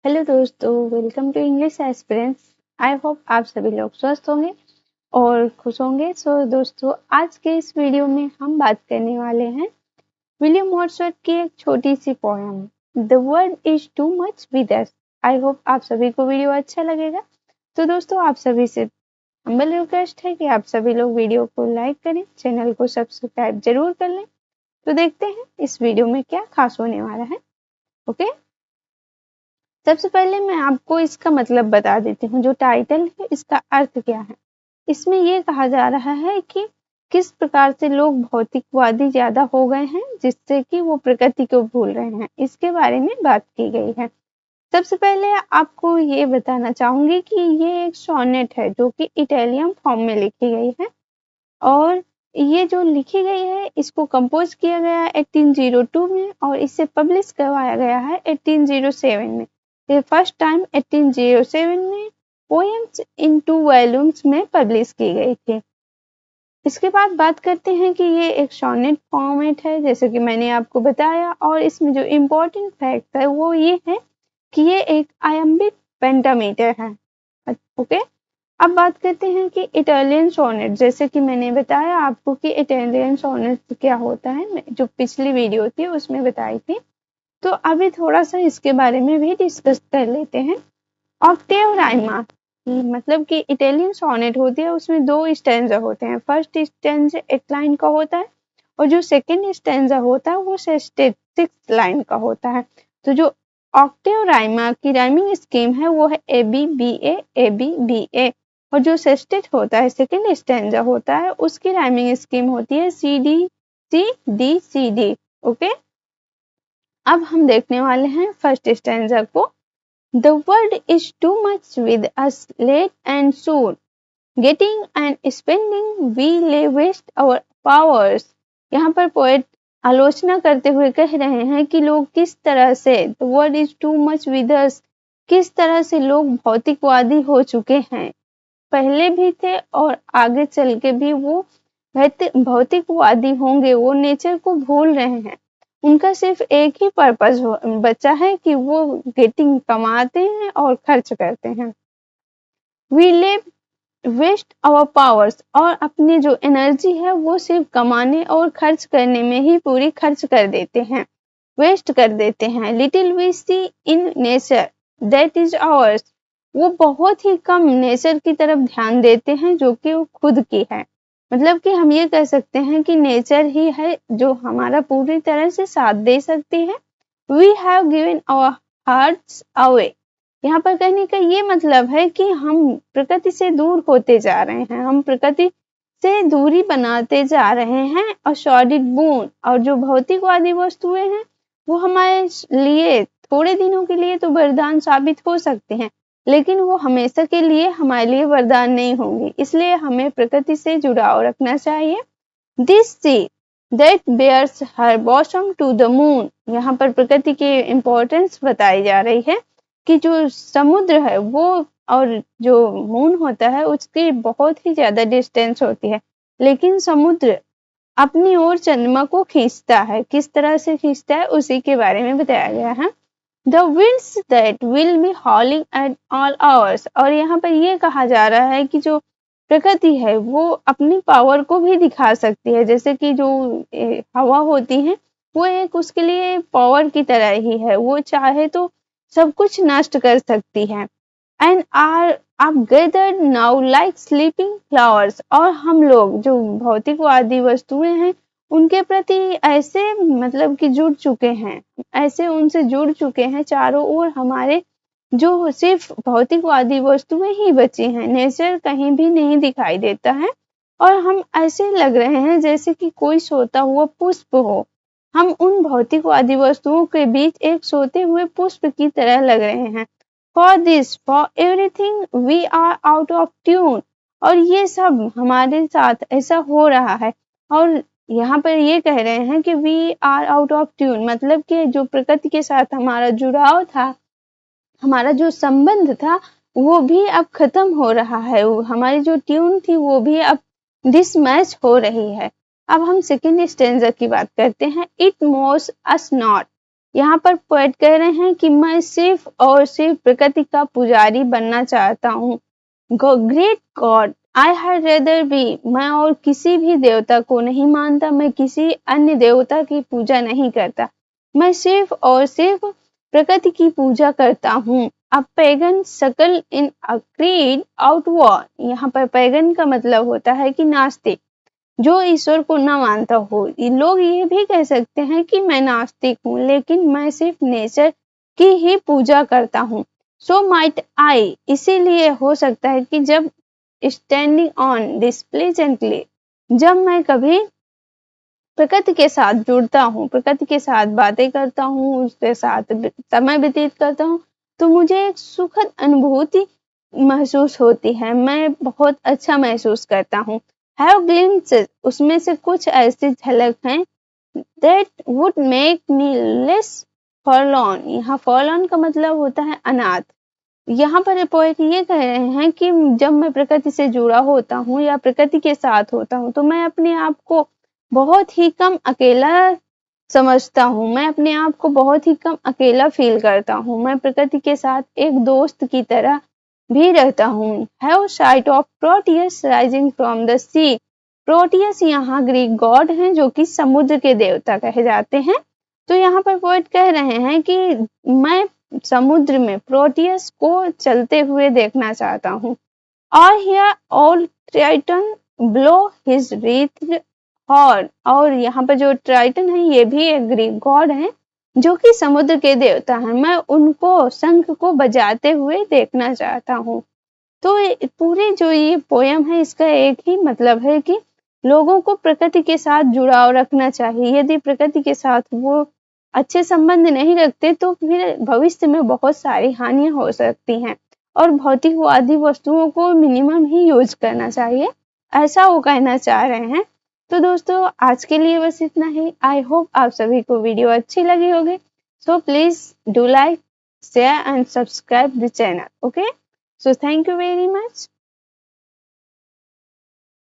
Hello दोस्तों, welcome to English aspirants. I hope आप सभी लोग स्वस्थ होंगे और खुश होंगे। दोस्तों, आज के इस वीडियो में हम बात करने वाले हैं विलियम वर्ड्सवर्थ की एक छोटी सी poem the world is too much with us. I hope आप सभी को वीडियो अच्छा लगेगा। तो दोस्तों, आप सभी से हम्बल रिक्वेस्ट है कि आप सभी लोग वीडियो को लाइक करें, चैनल को सब्सक्राइब जरूर कर लें। तो देखते हैं इस वीडियो में क्या खास होने वाला है। ओके, सबसे पहले मैं आपको इसका मतलब बता देती हूँ। जो टाइटल है इसका अर्थ क्या है। इसमें ये कहा जा रहा है कि किस प्रकार से लोग भौतिकवादी ज्यादा हो गए हैं जिससे कि वो प्रकृति को भूल रहे हैं, इसके बारे में बात की गई है। सबसे पहले आपको ये बताना चाहूंगी कि ये एक सोनेट है जो कि इटालियन फॉर्म में लिखी गई है और ये जो लिखी गई है इसको कंपोज किया गया 1802 में और इसे पब्लिश करवाया गया है 1807 में। ये फर्स्ट टाइम 1807 में पोएम्स इन 2 वॉल्यूम्स में पब्लिश की गई थी। इसके बाद बात करते हैं कि ये एक सोनेट फॉर्मेट है जैसे कि मैंने आपको बताया, और इसमें जो इम्पोर्टेंट फैक्ट है वो ये है कि ये एक आयम्बिक पेंटामीटर है। ओके, अब बात करते हैं कि इटालियन सोनेट। जैसे कि मैंने बताया आपको कि इटालियन सोनेट क्या होता है, मैं जो पिछली वीडियो थी उसमें बताई थी। तो अभी थोड़ा सा इसके बारे में भी डिस्कस कर लेते हैं। ऑक्टेव राइमा मतलब कि इटालियन सोनेट होती है, उसमें 2 स्टैंजा होते हैं। फर्स्ट स्टैंजा 8 लाइन का होता है और जो सेकंड स्टैंजा होता है वो 6 लाइन का होता है। तो जो ऑक्टेव राइमा की राइमिंग स्कीम है वो है ए बी बी बी ए, और जो सेस्टेट होता है सेकंड स्टैंजा होता है उसकी राइमिंग स्कीम होती है C D C D C D. Okay, अब हम देखने वाले हैं फर्स्ट स्टैंजा को। The world is too much with us late and soon, getting and spending we lay waste our powers. यहाँ पर पोएट आलोचना करते हुए कह रहे हैं कि लोग किस तरह से the world is too much with अस, किस तरह से लोग भौतिकवादी हो चुके हैं, पहले भी थे और आगे चल के भी वो भौतिकवादी होंगे। वो नेचर को भूल रहे हैं। उनका सिर्फ एक ही पर्पस बचा है कि वो गेटिंग कमाते हैं और खर्च करते हैं। We live waste our powers, और अपनी जो एनर्जी है वो सिर्फ कमाने और खर्च करने में ही पूरी खर्च कर देते हैं, वेस्ट कर देते हैं। Little we see in nature that is ours, वो बहुत ही कम नेचर की तरफ ध्यान देते हैं जो कि वो खुद की है। मतलब कि हम ये कह सकते हैं कि नेचर ही है जो हमारा पूरी तरह से साथ दे सकती है। We have given our hearts away, यहाँ पर कहने का ये मतलब है कि हम प्रकृति से दूर होते जा रहे हैं, हम प्रकृति से दूरी बनाते जा रहे हैं। और सॉलिड बून, और जो भौतिकवादी वस्तुएं हैं वो हमारे लिए थोड़े दिनों के लिए तो वरदान साबित हो सकते हैं, लेकिन वो हमेशा के लिए हमारे लिए वरदान नहीं होंगी। इसलिए हमें प्रकृति से जुड़ाव रखना चाहिए। This sea that bares her bottom to the moon, यहाँ पर प्रकृति की इम्पोर्टेंस बताई जा रही है कि जो समुद्र है वो और जो मून होता है उसकी बहुत ही ज्यादा डिस्टेंस होती है, लेकिन समुद्र अपनी ओर चंद्रमा को खींचता है। किस तरह से खींचता है उसी के बारे में बताया गया है। The winds that will be howling at all hours, और यहाँ पर ये कहा जा रहा है कि जो प्रकृति है वो अपनी पावर को भी दिखा सकती है। जैसे कि जो हवा होती है वो एक उसके लिए पावर की तरह ही है, वो चाहे तो सब कुछ नष्ट कर सकती है। एंड आर आप gathered now like sleeping flowers, और हम लोग जो भौतिकवादी वस्तुएं हैं उनके प्रति ऐसे मतलब कि जुड़ चुके हैं, ऐसे उनसे जुड़ चुके हैं चारों ओर हमारे, जो सिर्फ भौतिकवादी वस्तुएं ही बची हैं, नेचर कहीं भी नहीं दिखाई देता है। और हम ऐसे लग रहे हैं जैसे कि कोई सोता हुआ पुष्प हो। हम उन भौतिकवादी वस्तुओं के बीच एक सोते हुए पुष्प की तरह लग रहे हैं। For this for everything we are out of tune, और ये सब हमारे साथ ऐसा हो रहा है। और यहाँ पर ये कह रहे हैं कि we are out of tune, मतलब कि जो प्रकृति के साथ हमारा जुड़ाव था, हमारा जो संबंध था वो भी अब खत्म हो रहा है। हमारी जो ट्यून थी वो भी अब डिसमैच हो रही है। अब हम सेकेंड स्टेंजा की बात करते हैं। इट मोव्स अस नॉट, यहाँ पर पोएट कह रहे हैं कि मैं सिर्फ और सिर्फ प्रकृति का पुजारी बनना चाहता हूँ। Great God I had rather B, मैं और किसी भी देवता को नहीं मानता, मैं किसी अन्य देवता की पूजा नहीं करता, मैं सिर्फ और सिर्फ प्रकृति की पूजा करता हूँ। अब पैगन सकल इन अ क्रीड आउटवर्ड, यहाँ पर पैगन का मतलब होता है कि नास्तिक, जो ईश्वर को न मानता हो। लोग ये भी कह सकते हैं कि मैं नास्तिक हूँ, लेकिन मैं सिर्फ नेचर की ही पूजा करता हूँ। सो माइट आई, इसीलिए हो सकता है कि जब स्टैंडिंग ऑन डिस्प्ले जेंटली, जब मैं कभी प्रकृति के साथ जुड़ता हूँ, प्रकृति के साथ बातें करता हूँ, उसके साथ समय व्यतीत करता हूँ, तो मुझे एक सुखद अनुभूति महसूस होती है, मैं बहुत अच्छा महसूस करता हूँ। हैव ग्लिम्प्सेस, उसमें से कुछ ऐसी झलक हैं that would make me less forlorn, यहाँ forlorn का मतलब होता है अनाथ। यहाँ पर पोएट ये कह रहे हैं कि जब मैं प्रकृति से जुड़ा होता हूँ या प्रकृति के साथ होता हूँ, तो मैं अपने आप को बहुत ही कम अकेला समझता हूँ, मैं अपने आप को बहुत ही कम अकेला फील करता हूँ, मैं प्रकृति के साथ एक दोस्त की तरह भी रहता हूँ। Have sight of Proteus rising from the sea, Proteus यहाँ ग्रीक गॉड हैं जो कि समुद्र के देवता कहे जाते हैं। तो यहाँ पर पोएट कह रहे हैं कि मैं समुद्र में प्रोटियस को चलते हुए देखना चाहता हूँ। और here all Triton blow his wreath horn, और यहाँ पर जो ट्राइटन है ये भी एक ग्रीक गॉड है जो कि समुद्र के देवता हैं, मैं उनको शंख को बजाते हुए देखना चाहता हूँ। तो पूरी जो ये पोयम है इसका एक ही मतलब है कि लोगों को प्रकृति के साथ जुड़ाव रखना चाहिए। यदि प्रकृति के साथ वो अच्छे संबंध नहीं रखते तो फिर भविष्य में बहुत सारी हानियां हो सकती हैं, और भौतिकवादी वस्तुओं को मिनिमम ही यूज करना चाहिए, ऐसा वो कहना चाह रहे हैं। तो दोस्तों आज के लिए बस इतना ही। आई होप आप सभी को वीडियो अच्छी लगी होगी। So please do like, share and subscribe the channel. Okay, so thank you very much.